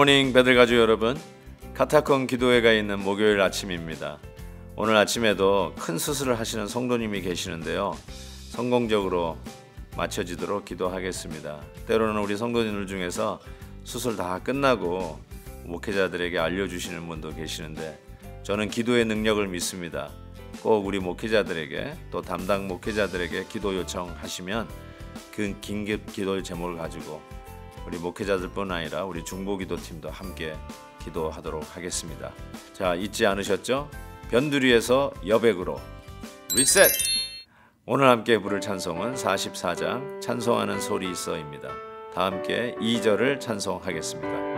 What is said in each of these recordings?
굿모닝 베들가족 여러분, 카타콤 기도회가 있는 목요일 아침입니다. 오늘 아침에도 큰 수술을 하시는 성도님이 계시는데요, 성공적으로 마쳐지도록 기도하겠습니다. 때로는 우리 성도님들 중에서 수술 다 끝나고 목회자들에게 알려주시는 분도 계시는데, 저는 기도의 능력을 믿습니다. 꼭 우리 목회자들에게, 또 담당 목회자들에게 기도 요청하시면 그 긴급 기도 제목을 가지고 우리 목회자들뿐 아니라 우리 중보기도팀도 함께 기도하도록 하겠습니다. 자, 잊지 않으셨죠? 변두리에서 여백으로 리셋! 오늘 함께 부를 찬송은 44장 찬송하는 소리 있어입니다. 다 함께 2절을 찬송하겠습니다.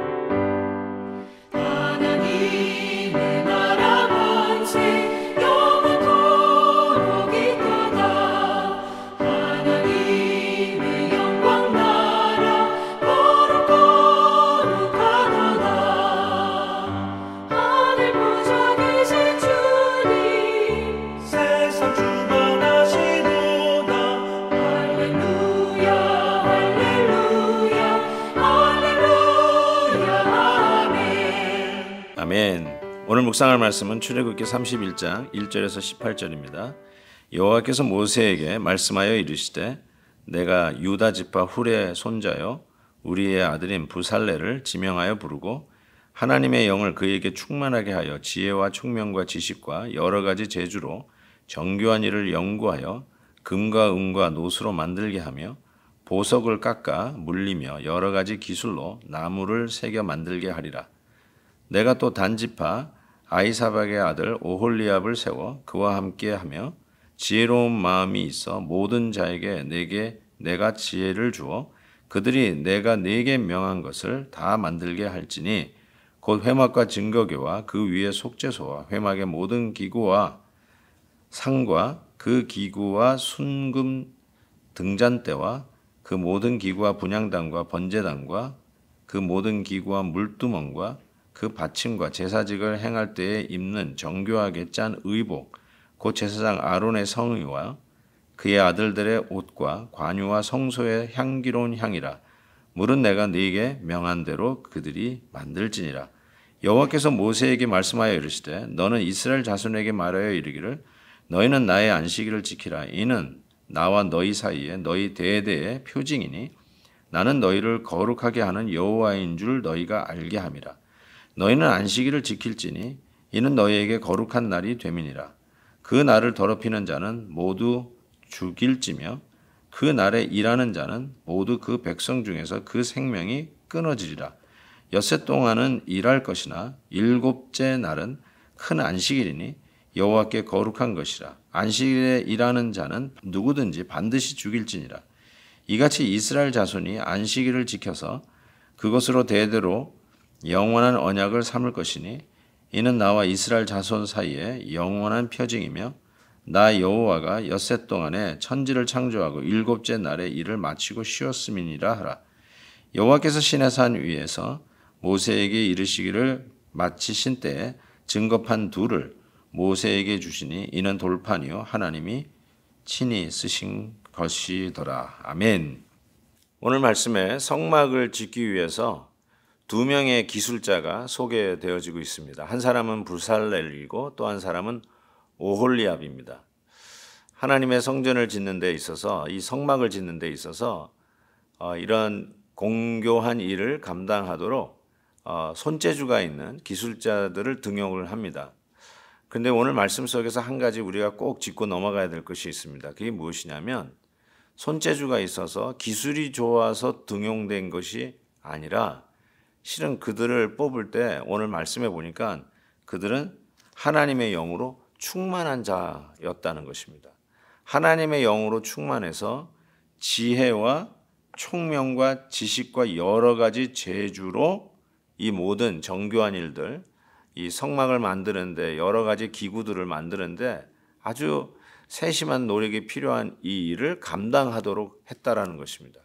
아멘. 오늘 묵상할 말씀은 출애굽기 31장 1절에서 18절입니다. 여호와께서 모세에게 말씀하여 이르시되 내가 유다 지파 훌의 손자요 우리의 아들인 부살레를 지명하여 부르고 하나님의 영을 그에게 충만하게 하여 지혜와 총명과 지식과 여러 가지 재주로 정교한 일을 연구하여 금과 은과 노수로 만들게 하며 보석을 깎아 물리며 여러 가지 기술로 나무를 새겨 만들게 하리라. 내가 또 단지파 아이사박의 아들 오홀리압을 세워 그와 함께 하며 지혜로운 마음이 있어 모든 자에게 내가 지혜를 주어 그들이 내가 네게 명한 것을 다 만들게 할지니 곧 회막과 증거교와 그 위에 속죄소와 회막의 모든 기구와 상과 그 기구와 순금 등잔대와 그 모든 기구와 분향단과 번제단과 그 모든 기구와 물두멍과 그 받침과 제사직을 행할 때에 입는 정교하게 짠 의복, 곧 제사장 아론의 성의와 그의 아들들의 옷과 관유와 성소의 향기로운 향이라. 물은 내가 네게 명한 대로 그들이 만들지니라. 여호와께서 모세에게 말씀하여 이르시되 너는 이스라엘 자손에게 말하여 이르기를 너희는 나의 안식일을 지키라. 이는 나와 너희 사이에 너희 대대의 표징이니 나는 너희를 거룩하게 하는 여호와인 줄 너희가 알게 함이라. 너희는 안식일을 지킬지니 이는 너희에게 거룩한 날이 됨이니라. 그 날을 더럽히는 자는 모두 죽일지며 그 날에 일하는 자는 모두 그 백성 중에서 그 생명이 끊어지리라. 엿새 동안은 일할 것이나 일곱째 날은 큰 안식일이니 여호와께 거룩한 것이라. 안식일에 일하는 자는 누구든지 반드시 죽일지니라. 이같이 이스라엘 자손이 안식일을 지켜서 그것으로 대대로 영원한 언약을 삼을 것이니 이는 나와 이스라엘 자손 사이에 영원한 표징이며 나 여호와가 엿새 동안에 천지를 창조하고 일곱째 날에 일을 마치고 쉬었음이니라 하라. 여호와께서 시내산 위에서 모세에게 이르시기를 마치신 때에 증거판 둘을 모세에게 주시니 이는 돌판이요 하나님이 친히 쓰신 것이더라. 아멘. 오늘 말씀에 성막을 짓기 위해서 두 명의 기술자가 소개되어지고 있습니다. 한 사람은 부살렐이고 또 한 사람은 오홀리압입니다. 하나님의 성전을 짓는 데 있어서, 이 성막을 짓는 데 있어서 이런 공교한 일을 감당하도록 손재주가 있는 기술자들을 등용을 합니다. 그런데 오늘 말씀 속에서 한 가지 우리가 꼭 짚고 넘어가야 될 것이 있습니다. 그게 무엇이냐면 손재주가 있어서 기술이 좋아서 등용된 것이 아니라 실은 그들을 뽑을 때 오늘 말씀해 보니까 그들은 하나님의 영으로 충만한 자였다는 것입니다. 하나님의 영으로 충만해서 지혜와 총명과 지식과 여러 가지 재주로 이 모든 정교한 일들, 이 성막을 만드는데 여러 가지 기구들을 만드는데 아주 세심한 노력이 필요한 이 일을 감당하도록 했다라는 것입니다.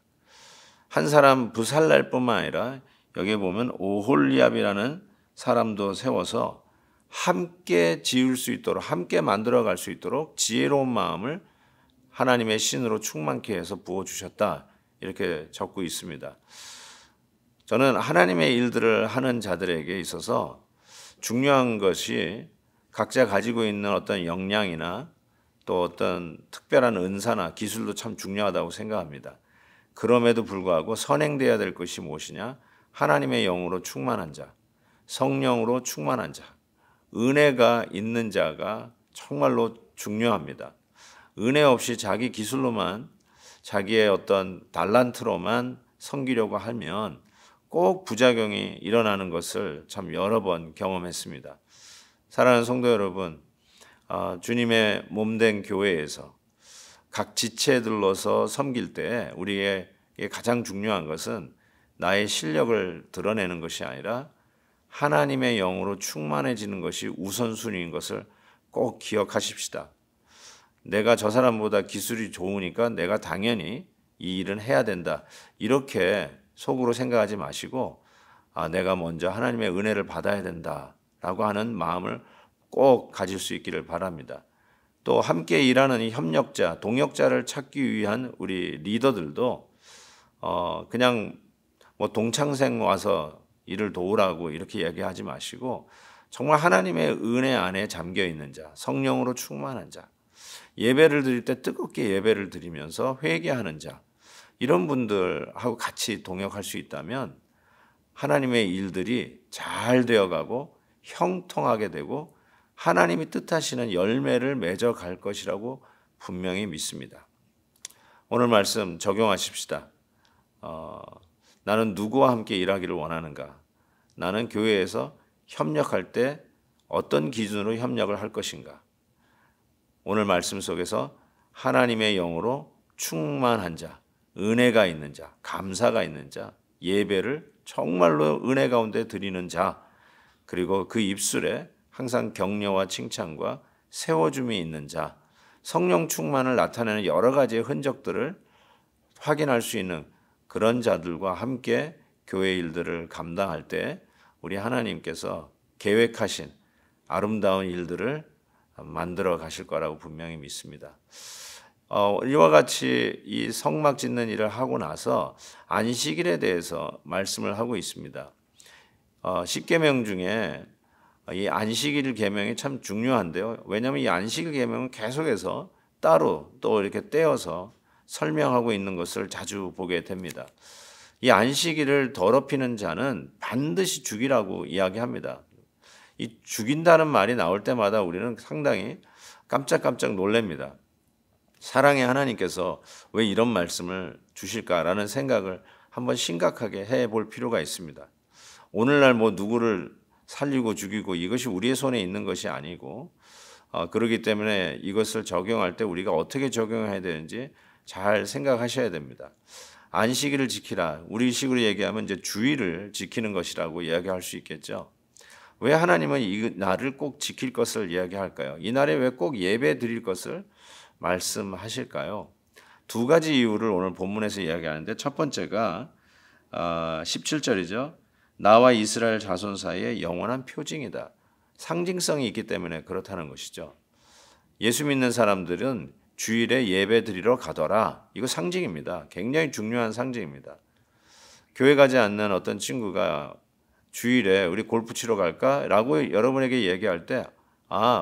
한 사람 부살렐뿐만 아니라 여기에 보면 오홀리압이라는 사람도 세워서 함께 지을 수 있도록, 함께 만들어갈 수 있도록 지혜로운 마음을 하나님의 신으로 충만케 해서 부어주셨다, 이렇게 적고 있습니다. 저는 하나님의 일들을 하는 자들에게 있어서 중요한 것이 각자 가지고 있는 어떤 역량이나 또 어떤 특별한 은사나 기술도 참 중요하다고 생각합니다. 그럼에도 불구하고 선행돼야 될 것이 무엇이냐? 하나님의 영으로 충만한 자, 성령으로 충만한 자, 은혜가 있는 자가 정말로 중요합니다. 은혜 없이 자기 기술로만, 자기의 어떤 달란트로만 섬기려고 하면 꼭 부작용이 일어나는 것을 참 여러 번 경험했습니다. 사랑하는 성도 여러분, 주님의 몸된 교회에서 각 지체들로서 섬길 때 우리에게 가장 중요한 것은 나의 실력을 드러내는 것이 아니라 하나님의 영으로 충만해지는 것이 우선순위인 것을 꼭 기억하십시다. 내가 저 사람보다 기술이 좋으니까 내가 당연히 이 일은 해야 된다. 이렇게 속으로 생각하지 마시고 내가 먼저 하나님의 은혜를 받아야 된다라고 하는 마음을 꼭 가질 수 있기를 바랍니다. 또 함께 일하는 이 협력자, 동역자를 찾기 위한 우리 리더들도 그냥 뭐 동창생 와서 일을 도우라고 이렇게 얘기하지 마시고 정말 하나님의 은혜 안에 잠겨 있는 자, 성령으로 충만한 자, 예배를 드릴 때 뜨겁게 예배를 드리면서 회개하는 자, 이런 분들하고 같이 동역할 수 있다면 하나님의 일들이 잘 되어가고 형통하게 되고 하나님이 뜻하시는 열매를 맺어갈 것이라고 분명히 믿습니다. 오늘 말씀 적용하십시다. 나는 누구와 함께 일하기를 원하는가? 나는 교회에서 협력할 때 어떤 기준으로 협력을 할 것인가? 오늘 말씀 속에서 하나님의 영으로 충만한 자, 은혜가 있는 자, 감사가 있는 자, 예배를 정말로 은혜 가운데 드리는 자, 그리고 그 입술에 항상 격려와 칭찬과 세워줌이 있는 자, 성령 충만을 나타내는 여러 가지의 흔적들을 확인할 수 있는 그런 자들과 함께 교회 일들을 감당할 때 우리 하나님께서 계획하신 아름다운 일들을 만들어 가실 거라고 분명히 믿습니다. 이와 같이 이 성막 짓는 일을 하고 나서 안식일에 대해서 말씀을 하고 있습니다. 10계명 중에 이 안식일 계명이 참 중요한데요. 왜냐하면 이 안식일 계명은 계속해서 따로 또 이렇게 떼어서 설명하고 있는 것을 자주 보게 됩니다. 이 안식일을 더럽히는 자는 반드시 죽이라고 이야기합니다. 이 죽인다는 말이 나올 때마다 우리는 상당히 깜짝깜짝 놀랍니다. 사랑의 하나님께서 왜 이런 말씀을 주실까라는 생각을 한번 심각하게 해볼 필요가 있습니다. 오늘날 뭐 누구를 살리고 죽이고 이것이 우리의 손에 있는 것이 아니고 그렇기 때문에 이것을 적용할 때 우리가 어떻게 적용해야 되는지 잘 생각하셔야 됩니다. 안식일을 지키라. 우리식으로 얘기하면 이제 주일을 지키는 것이라고 이야기할 수 있겠죠. 왜 하나님은 이 날을 꼭 지킬 것을 이야기할까요? 이 날에 왜 꼭 예배 드릴 것을 말씀하실까요? 두 가지 이유를 오늘 본문에서 이야기하는데 첫 번째가 17절이죠. 나와 이스라엘 자손 사이에 영원한 표징이다. 상징성이 있기 때문에 그렇다는 것이죠. 예수 믿는 사람들은 주일에 예배 드리러 가더라. 이거 상징입니다. 굉장히 중요한 상징입니다. 교회 가지 않는 어떤 친구가 주일에 우리 골프 치러 갈까? 라고 여러분에게 얘기할 때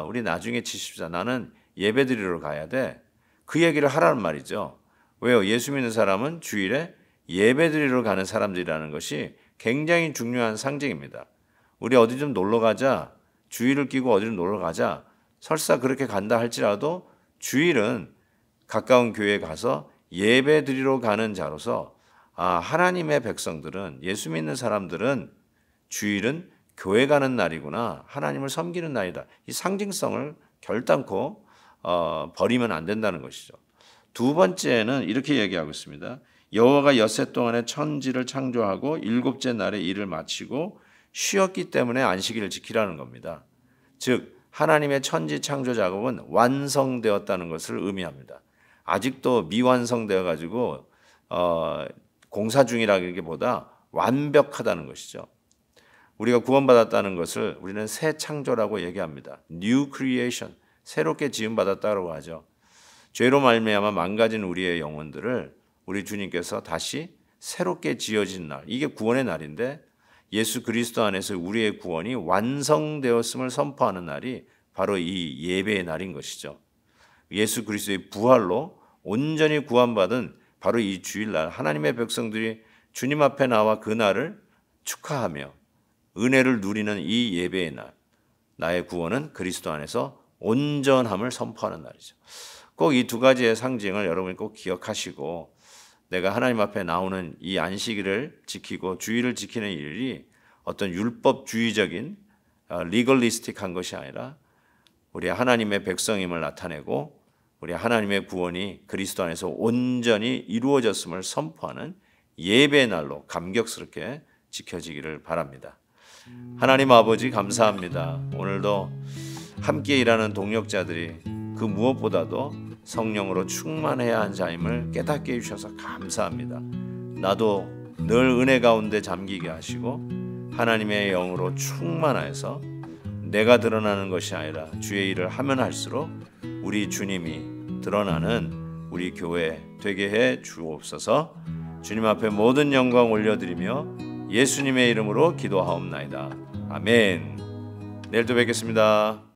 우리 나중에 치십시다. 나는 예배 드리러 가야 돼. 그 얘기를 하라는 말이죠. 왜요? 예수 믿는 사람은 주일에 예배 드리러 가는 사람들이라는 것이 굉장히 중요한 상징입니다. 우리 어디 좀 놀러 가자. 주일을 끼고 어디를 놀러 가자. 설사 그렇게 간다 할지라도 주일은 가까운 교회에 가서 예배 드리러 가는 자로서 하나님의 백성들은 예수 믿는 사람들은 주일은 교회 가는 날이구나. 하나님을 섬기는 날이다. 이 상징성을 결단코 버리면 안 된다는 것이죠. 두 번째는 이렇게 얘기하고 있습니다. 여호와가 엿새 동안에 천지를 창조하고 일곱째 날에 일을 마치고 쉬었기 때문에 안식일을 지키라는 겁니다. 즉 하나님의 천지 창조 작업은 완성되었다는 것을 의미합니다. 아직도 미완성되어 가지고 공사 중이라기보다 완벽하다는 것이죠. 우리가 구원받았다는 것을 우리는 새 창조라고 얘기합니다. New creation, 새롭게 지음받았다고 하죠. 죄로 말미암아 망가진 우리의 영혼들을 우리 주님께서 다시 새롭게 지어진 날, 이게 구원의 날인데 예수 그리스도 안에서 우리의 구원이 완성되었음을 선포하는 날이 바로 이 예배의 날인 것이죠. 예수 그리스도의 부활로 온전히 구원받은 바로 이 주일날 하나님의 백성들이 주님 앞에 나와 그 날을 축하하며 은혜를 누리는 이 예배의 날, 나의 구원은 그리스도 안에서 온전함을 선포하는 날이죠. 꼭 이 두 가지의 상징을 여러분이 꼭 기억하시고 내가 하나님 앞에 나오는 이 안식일을 지키고 주일을 지키는 일이 어떤 율법주의적인 리걸리스틱한 것이 아니라 우리 하나님의 백성임을 나타내고 우리 하나님의 구원이 그리스도 안에서 온전히 이루어졌음을 선포하는 예배의 날로 감격스럽게 지켜지기를 바랍니다. 하나님 아버지 감사합니다. 오늘도 함께 일하는 동역자들이 그 무엇보다도 성령으로 충만해야 한 자임을 깨닫게 해주셔서 감사합니다. 나도 늘 은혜 가운데 잠기게 하시고 하나님의 영으로 충만하여서 내가 드러나는 것이 아니라 주의 일을 하면 할수록 우리 주님이 드러나는 우리 교회 되게 해 주옵소서. 주님 앞에 모든 영광 올려드리며 예수님의 이름으로 기도하옵나이다. 아멘. 내일 또 뵙겠습니다.